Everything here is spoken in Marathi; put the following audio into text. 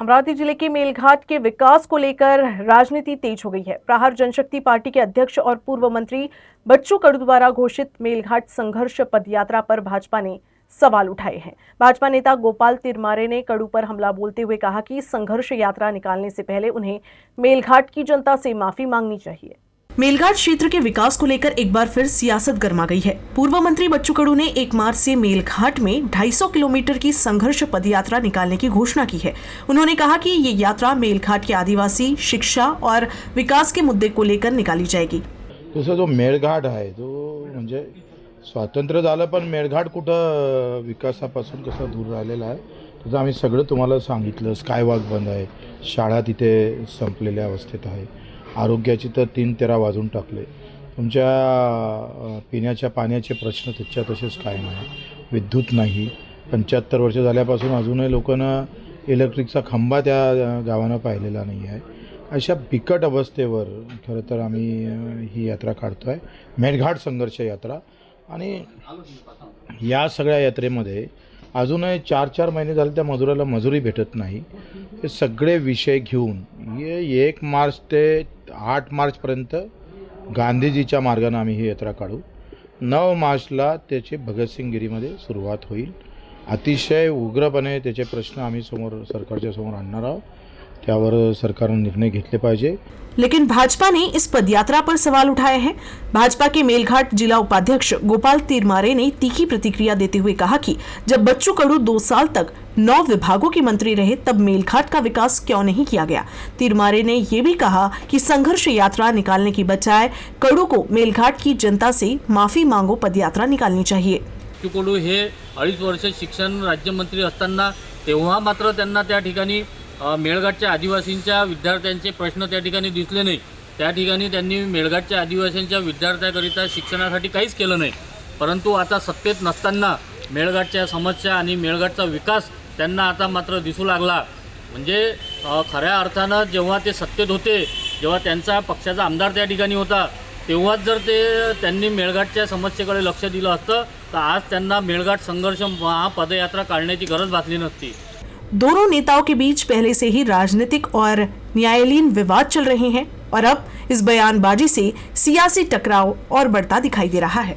अमरावती जिले के मेलघाट के विकास को लेकर राजनीति तेज हो गई है। प्रहार जनशक्ति पार्टी के अध्यक्ष और पूर्व मंत्री बच्चू कडू द्वारा घोषित मेलघाट संघर्ष पदयात्रा पर भाजपा ने सवाल उठाए हैं। भाजपा नेता गोपाल तिरमारे ने कडू पर हमला बोलते हुए कहा कि संघर्ष यात्रा निकालने से पहले उन्हें मेलघाट की जनता से माफी मांगनी चाहिए। मेलघाट क्षेत्र के विकास को लेकर एक बार फिर सियासत गर्मा गई है। पूर्व मंत्री बच्चू कडू ने 1 मार्च से मेलघाट में 250 किलोमीटर की संघर्ष पदयात्रा निकालने की घोषणा की है। उन्होंने कहा कि ये यात्रा मेलघाट के आदिवासी, शिक्षा और विकास के मुद्दे को लेकर निकाली जाएगी। तसं जो मेळघाट आहे तो म्हणजे स्वातंत्र्य झालं पण मेळघाट कुठं विकासापासून कसं दूर राहिलेला आहे तसं आम्ही सगळं तुम्हाला सांगितलं। स्कायवॉक बंद आहे, शाळा तिथे संपलेल्या अवस्थेत आहे, आरोग्याची तर 3-13 वाजून टाकले, तुमच्या पिण्याच्या पाण्याचे प्रश्न त्याच्या तसेच कायम आहे, विद्युत नाही, 75 वर्ष झाल्यापासून अजूनही लोकांना इलेक्ट्रिकचा खंबा त्या गावानं पाहिलेला नाही आहे। अशा बिकट अवस्थेवर खरं तर आम्ही ही यात्रा काढतो आहे, मेळघाट संघर्ष यात्रा। आणि या सगळ्या यात्रेमध्ये अजूनही 4-4 महिने झाले त्या मजुराला मजुरी भेटत नाही। हे सगळे विषय घेऊन ये 1 मार्च ते 8 मार्चपर्यंत गांधीजीच्या मार्गाने आम्ही ही यात्रा काढू। 9 मार्चला त्याचे भगतसिंगगिरीमध्ये सुरुवात होईल। अतिशय उग्रपणे त्याचे प्रश्न आम्ही सरकारच्या समोर आणणार आहोत, त्यावर सरकारने निर्णय घेतले पाहिजे। लेकिन भाजपा ने इस पदयात्रा पर सवाल उठाए हैं। भाजपा के मेलघाट जिला उपाध्यक्ष गोपाल तिरमारे ने तीखी प्रतिक्रिया देते हुए कहा कि जब बच्चू कडू 2 साल तक 9 विभागों के मंत्री रहे तब मेलघाट का विकास क्यों नहीं किया गया। तिरमारे ने ये भी कहा कि संघर्ष यात्रा निकालने की बजाय कडू को मेलघाट की जनता से माफी मांगो पदयात्रा निकालनी चाहिए। बच्चू कडू हे 2.5 वर्ष शिक्षण राज्यमंत्री असताना तेव्हा मात्र त्यांना त्या ठिकाणी मेळघाटच्या आदिवासींच्या विद्यार्थ्यांचे प्रश्न त्या ठिकाणी दिसले नाही। त्या ठिकाणी त्यांनी मेळघाटच्या आदिवासींच्या विद्यार्थ्यांकरिता शिक्षणासाठी काहीच केलं नाही। परंतु आता सत्तेत नसताना मेळघाटच्या समस्या आणि मेळघाटचा विकास त्यांना आता मात्र दिसू लागला। म्हणजे खऱ्या अर्थानं जेव्हा ते सत्तेत होते, जेव्हा त्यांचा पक्षाचा आमदार त्या ठिकाणी होता, तेव्हाच जर त्यांनी मेळघाटच्या समस्येकडे लक्ष दिलं असतं तर आज त्यांना मेळघाट संघर्ष पदयात्रा काढण्याची गरज भासली नसती। दोनों नेताओं के बीच पहले से ही राजनीतिक और न्यायालयीन विवाद चल रहे हैं और अब इस बयानबाजी से सियासी टकराव और बढ़ता दिखाई दे रहा है।